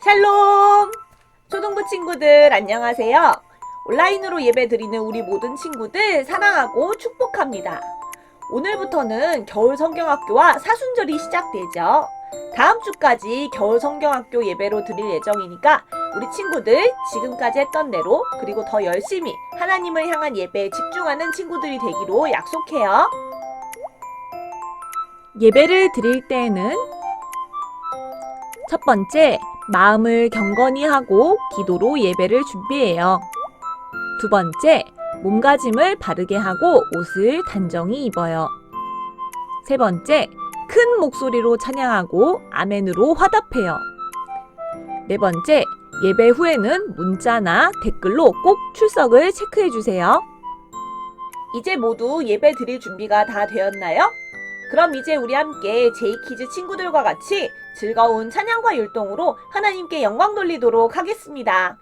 샬롬! 초등부 친구들 안녕하세요. 온라인으로 예배 드리는 우리 모든 친구들 사랑하고 축복합니다. 오늘부터는 겨울 성경학교와 사순절이 시작되죠. 다음 주까지 겨울 성경학교 예배로 드릴 예정이니까 우리 친구들 지금까지 했던 대로 그리고 더 열심히 하나님을 향한 예배에 집중하는 친구들이 되기로 약속해요. 예배를 드릴 때에는 첫 번째, 마음을 경건히 하고 기도로 예배를 준비해요. 두 번째, 몸가짐을 바르게 하고 옷을 단정히 입어요. 세 번째, 큰 목소리로 찬양하고 아멘으로 화답해요. 네 번째, 예배 후에는 문자나 댓글로 꼭 출석을 체크해주세요. 이제 모두 예배 드릴 준비가 다 되었나요? 그럼 이제 우리 함께 제이키즈 친구들과 같이 즐거운 찬양과 율동으로 하나님께 영광 돌리도록 하겠습니다.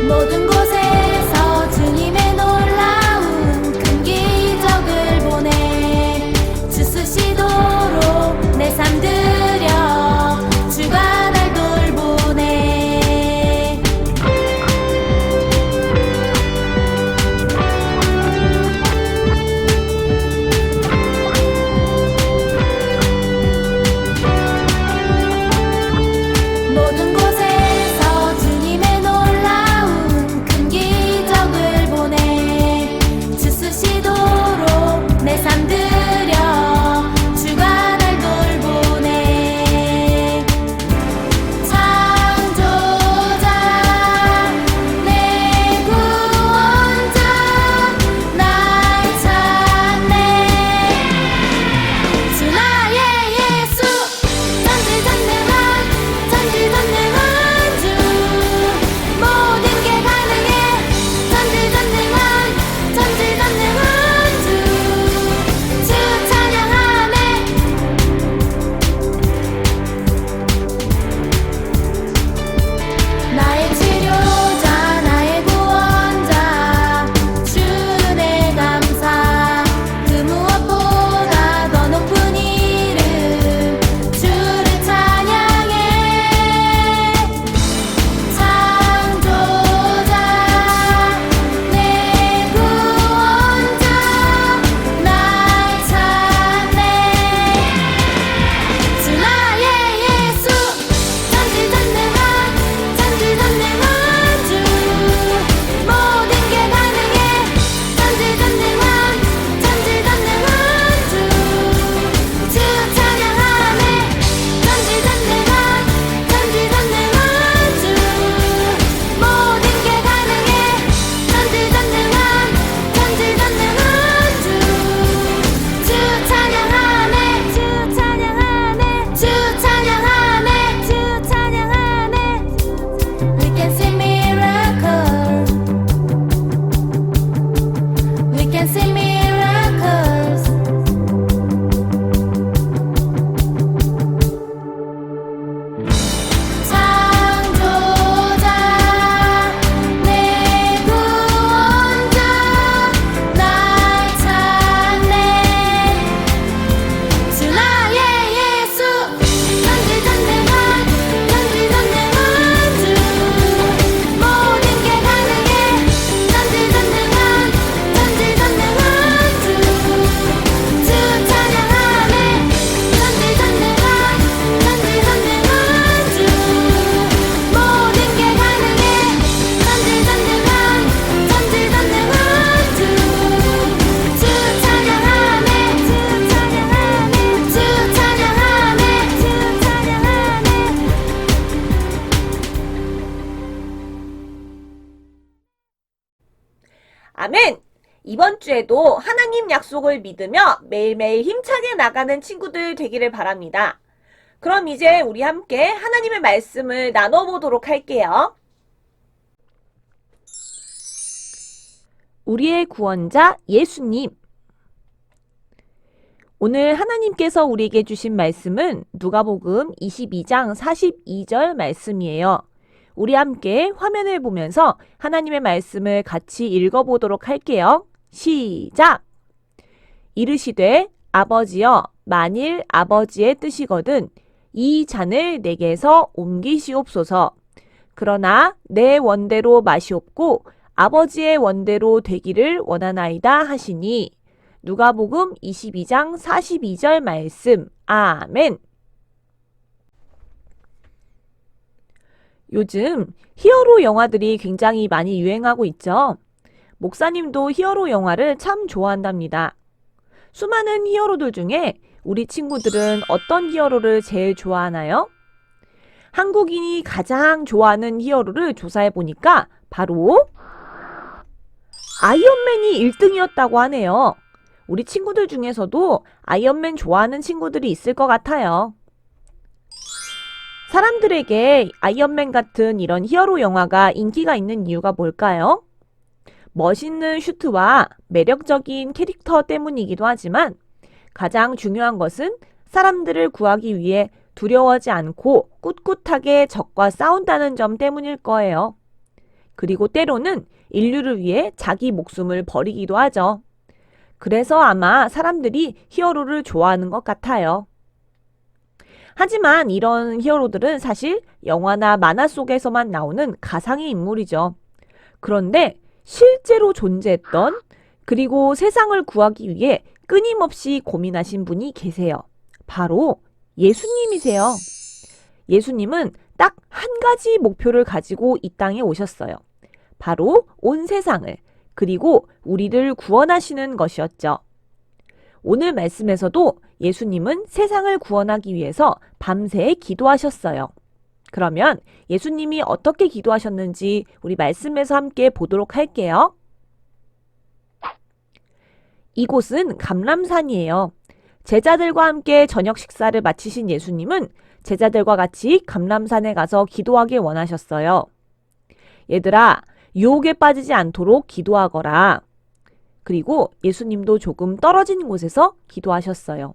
모든 곳에서 주님의 놀라운 큰 기적을 보내 주 쓰시도록 내 삶 드려 주가 날 돌보네. 모든 곳에서 주님의 놀라운 큰 기적을 보내 주 쓰시도록 내 삶 드려 주가 날 돌보네. 창조자 내 구원자 날 찾네. 주 나의 예수 전지전능한 주 모든 게 가능해. 전지전능한 주 찬양하네. 나의 치료자 나의 구원자 주네 감사. 그 무엇보다 더 높은 이름 주를 찬양해. 창조자 내 구원자 날 찾네. 주 나의 예수 전지전능한 주 모든 게 가능해. 전지전능한 주 찬양하네. 전지전능한 주 모든 게 가능해. 전지전능한 주 찬양하네. 주 찬양하네. We can see miracles. We can see miracles. 창조자 내 구원자 날 찾네. 주 나의 예수 전지전능한 주 모든 게 가능해. 전지전능한 주 찬양하네. 전지전능한 주 모든 게 가능해. 전지전능한 주 찬양하네. 주 찬양하네. 아멘! 이번 주에도 하나님 약속을 믿으며 매일매일 힘차게 나가는 친구들 되기를 바랍니다. 그럼 이제 우리 함께 하나님의 말씀을 나눠보도록 할게요. 우리의 구원자 예수님. 오늘 하나님께서 우리에게 주신 말씀은 누가복음 22장 42절 말씀이에요. 우리 함께 화면을 보면서 하나님의 말씀을 같이 읽어보도록 할게요. 시작! 이르시되 아버지여 만일 아버지의 뜻이거든 이 잔을 내게서 옮기시옵소서. 그러나 내 원대로 마시옵고 아버지의 원대로 되기를 원하나이다 하시니 누가복음 22장 42절 말씀. 아멘. 요즘 히어로 영화들이 굉장히 많이 유행하고 있죠. 목사님도 히어로 영화를 참 좋아한답니다. 수많은 히어로들 중에 우리 친구들은 어떤 히어로를 제일 좋아하나요? 한국인이 가장 좋아하는 히어로를 조사해 보니까 바로 아이언맨이 1등이었다고 하네요. 우리 친구들 중에서도 아이언맨 좋아하는 친구들이 있을 것 같아요. 사람들에게 아이언맨 같은 이런 히어로 영화가 인기가 있는 이유가 뭘까요? 멋있는 슈트와 매력적인 캐릭터 때문이기도 하지만 가장 중요한 것은 사람들을 구하기 위해 두려워하지 않고 꿋꿋하게 적과 싸운다는 점 때문일 거예요. 그리고 때로는 인류를 위해 자기 목숨을 버리기도 하죠. 그래서 아마 사람들이 히어로를 좋아하는 것 같아요. 하지만 이런 히어로들은 사실 영화나 만화 속에서만 나오는 가상의 인물이죠. 그런데 실제로 존재했던 그리고 세상을 구하기 위해 끊임없이 고민하신 분이 계세요. 바로 예수님이세요. 예수님은 딱 한 가지 목표를 가지고 이 땅에 오셨어요. 바로 온 세상을 그리고 우리를 구원하시는 것이었죠. 오늘 말씀에서도 예수님은 세상을 구원하기 위해서 밤새 기도하셨어요. 그러면 예수님이 어떻게 기도하셨는지 우리 말씀에서 함께 보도록 할게요. 이곳은 감람산이에요. 제자들과 함께 저녁 식사를 마치신 예수님은 제자들과 같이 감람산에 가서 기도하길 원하셨어요. 얘들아, 유혹에 빠지지 않도록 기도하거라. 그리고 예수님도 조금 떨어진 곳에서 기도하셨어요.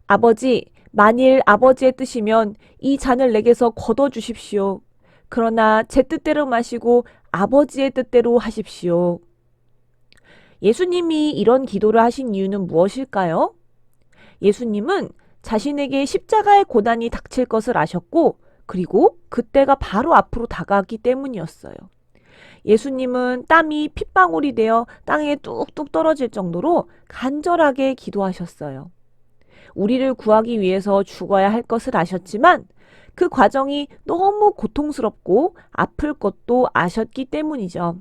아버지, 만일 아버지의 뜻이면 이 잔을 내게서 거둬주십시오. 그러나 제 뜻대로 마시고 아버지의 뜻대로 하십시오. 예수님이 이런 기도를 하신 이유는 무엇일까요? 예수님은 자신에게 십자가의 고난이 닥칠 것을 아셨고 그리고 그때가 바로 앞으로 다가왔기 때문이었어요. 예수님은 땀이 핏방울이 되어 땅에 뚝뚝 떨어질 정도로 간절하게 기도하셨어요. 우리를 구하기 위해서 죽어야 할 것을 아셨지만 그 과정이 너무 고통스럽고 아플 것도 아셨기 때문이죠.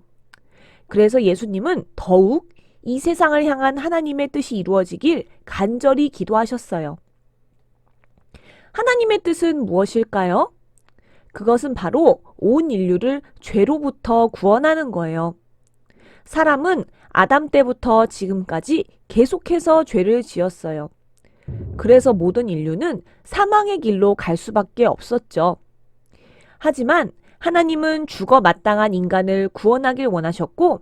그래서 예수님은 더욱 이 세상을 향한 하나님의 뜻이 이루어지길 간절히 기도하셨어요. 하나님의 뜻은 무엇일까요? 그것은 바로 온 인류를 죄로부터 구원하는 거예요. 사람은 아담 때부터 지금까지 계속해서 죄를 지었어요. 그래서 모든 인류는 사망의 길로 갈 수밖에 없었죠. 하지만 하나님은 죽어 마땅한 인간을 구원하길 원하셨고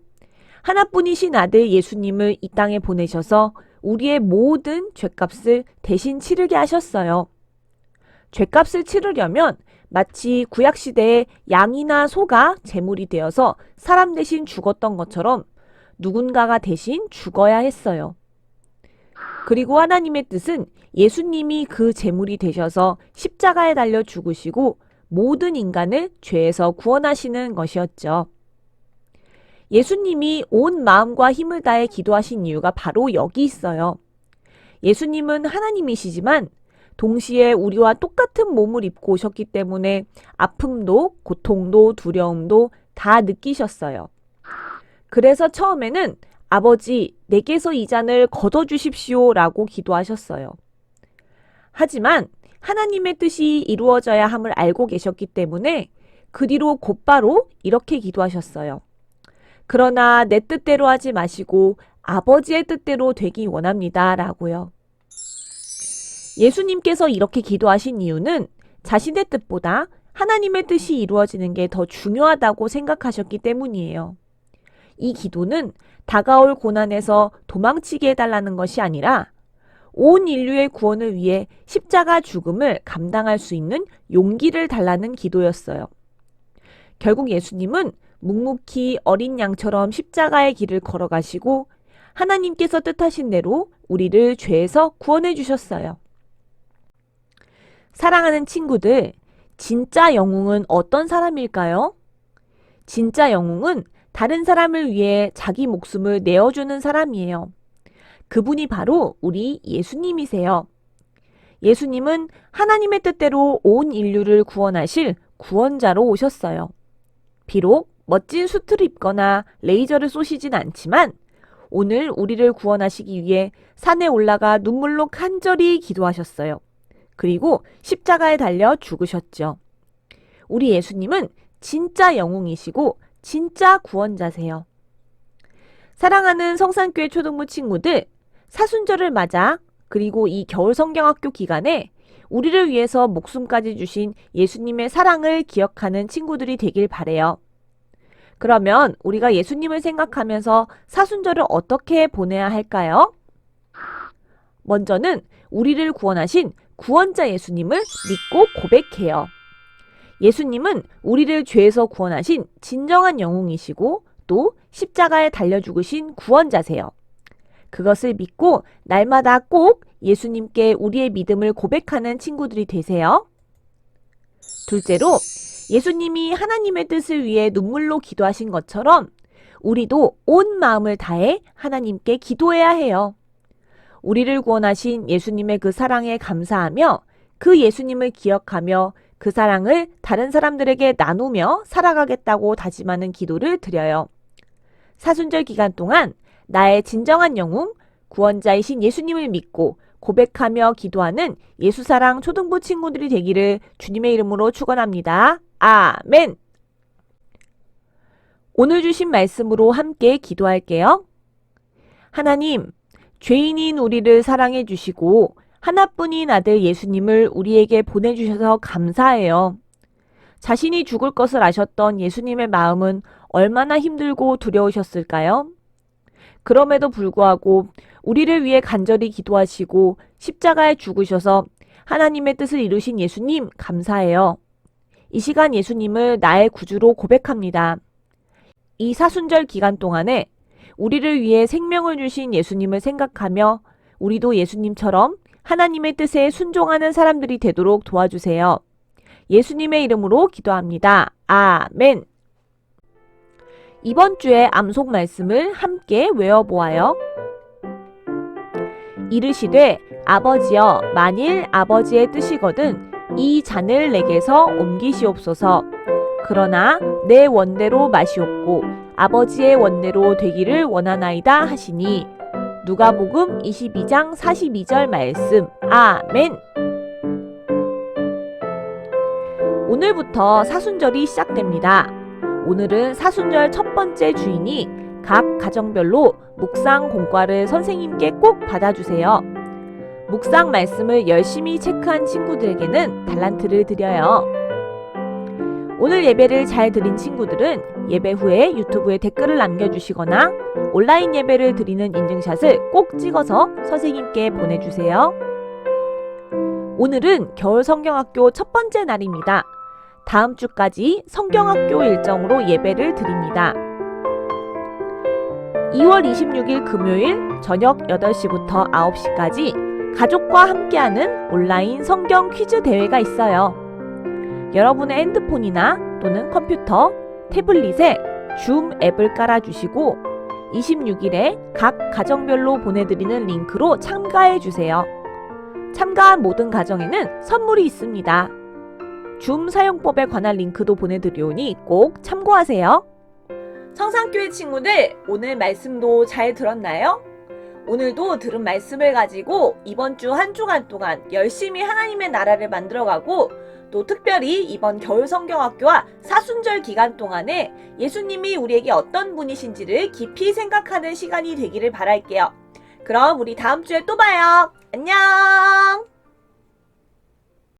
하나뿐이신 아들 예수님을 이 땅에 보내셔서 우리의 모든 죄값을 대신 치르게 하셨어요. 죄값을 치르려면 마치 구약시대에 양이나 소가 제물이 되어서 사람 대신 죽었던 것처럼 누군가가 대신 죽어야 했어요. 그리고 하나님의 뜻은 예수님이 그 제물이 되셔서 십자가에 달려 죽으시고 모든 인간을 죄에서 구원하시는 것이었죠. 예수님이 온 마음과 힘을 다해 기도하신 이유가 바로 여기 있어요. 예수님은 하나님이시지만 동시에 우리와 똑같은 몸을 입고 오셨기 때문에 아픔도 고통도 두려움도 다 느끼셨어요. 그래서 처음에는 아버지, 내게서 이 잔을 거둬주십시오 라고 기도하셨어요. 하지만 하나님의 뜻이 이루어져야 함을 알고 계셨기 때문에 그 뒤로 곧바로 이렇게 기도하셨어요. 그러나 내 뜻대로 하지 마시고 아버지의 뜻대로 되기 원합니다 라고요. 예수님께서 이렇게 기도하신 이유는 자신의 뜻보다 하나님의 뜻이 이루어지는 게 더 중요하다고 생각하셨기 때문이에요. 이 기도는 다가올 고난에서 도망치게 해달라는 것이 아니라 온 인류의 구원을 위해 십자가 죽음을 감당할 수 있는 용기를 달라는 기도였어요. 결국 예수님은 묵묵히 어린 양처럼 십자가의 길을 걸어가시고 하나님께서 뜻하신 대로 우리를 죄에서 구원해 주셨어요. 사랑하는 친구들, 진짜 영웅은 어떤 사람일까요? 진짜 영웅은 다른 사람을 위해 자기 목숨을 내어주는 사람이에요. 그분이 바로 우리 예수님이세요. 예수님은 하나님의 뜻대로 온 인류를 구원하실 구원자로 오셨어요. 비록 멋진 수트를 입거나 레이저를 쏘시진 않지만 오늘 우리를 구원하시기 위해 산에 올라가 눈물로 간절히 기도하셨어요. 그리고 십자가에 달려 죽으셨죠. 우리 예수님은 진짜 영웅이시고 진짜 구원자세요. 사랑하는 성산교회 초등부 친구들, 사순절을 맞아 그리고 이 겨울 성경학교 기간에 우리를 위해서 목숨까지 주신 예수님의 사랑을 기억하는 친구들이 되길 바래요. 그러면 우리가 예수님을 생각하면서 사순절을 어떻게 보내야 할까요? 먼저는 우리를 구원하신 구원자 예수님을 믿고 고백해요. 예수님은 우리를 죄에서 구원하신 진정한 영웅이시고 또 십자가에 달려 죽으신 구원자세요. 그것을 믿고 날마다 꼭 예수님께 우리의 믿음을 고백하는 친구들이 되세요. 둘째로, 예수님이 하나님의 뜻을 위해 눈물로 기도하신 것처럼 우리도 온 마음을 다해 하나님께 기도해야 해요. 우리를 구원하신 예수님의 그 사랑에 감사하며 그 예수님을 기억하며 그 사랑을 다른 사람들에게 나누며 살아가겠다고 다짐하는 기도를 드려요. 사순절 기간 동안 나의 진정한 영웅, 구원자이신 예수님을 믿고 고백하며 기도하는 예수사랑 초등부 친구들이 되기를 주님의 이름으로 축원합니다. 아멘. 오늘 주신 말씀으로 함께 기도할게요. 하나님, 죄인인 우리를 사랑해 주시고 하나뿐인 아들 예수님을 우리에게 보내주셔서 감사해요. 자신이 죽을 것을 아셨던 예수님의 마음은 얼마나 힘들고 두려우셨을까요? 그럼에도 불구하고 우리를 위해 간절히 기도하시고 십자가에 죽으셔서 하나님의 뜻을 이루신 예수님 감사해요. 이 시간 예수님을 나의 구주로 고백합니다. 이 사순절 기간 동안에 우리를 위해 생명을 주신 예수님을 생각하며 우리도 예수님처럼 하나님의 뜻에 순종하는 사람들이 되도록 도와주세요. 예수님의 이름으로 기도합니다. 아멘. 이번 주에 암송 말씀을 함께 외워보아요. 이르시되 아버지여 만일 아버지의 뜻이거든 이 잔을 내게서 옮기시옵소서. 그러나 내 원대로 마시옵고 아버지의 원대로 되기를 원하나이다 하시니 누가복음 22장 42절 말씀. 아멘. 오늘부터 사순절이 시작됩니다. 오늘은 사순절 첫 번째 주인이 각 가정별로 묵상 공과를 선생님께 꼭 받아주세요. 묵상 말씀을 열심히 체크한 친구들에게는 달란트를 드려요. 오늘 예배를 잘 드린 친구들은 예배 후에 유튜브에 댓글을 남겨주시거나 온라인 예배를 드리는 인증샷을 꼭 찍어서 선생님께 보내주세요. 오늘은 겨울 성경학교 첫 번째 날입니다. 다음 주까지 성경학교 일정으로 예배를 드립니다. 2월 26일 금요일 저녁 8시부터 9시까지 가족과 함께하는 온라인 성경 퀴즈 대회가 있어요. 여러분의 핸드폰이나 또는 컴퓨터, 태블릿에 줌 앱을 깔아주시고 26일에 각 가정별로 보내드리는 링크로 참가해주세요. 참가한 모든 가정에는 선물이 있습니다. 줌 사용법에 관한 링크도 보내드리오니 꼭 참고하세요. 성산교회 친구들, 오늘 말씀도 잘 들었나요? 오늘도 들은 말씀을 가지고 이번 주 한 주간 동안 열심히 하나님의 나라를 만들어가고 또 특별히 이번 겨울 성경학교와 사순절 기간 동안에 예수님이 우리에게 어떤 분이신지를 깊이 생각하는 시간이 되기를 바랄게요. 그럼 우리 다음 주에 또 봐요. 안녕!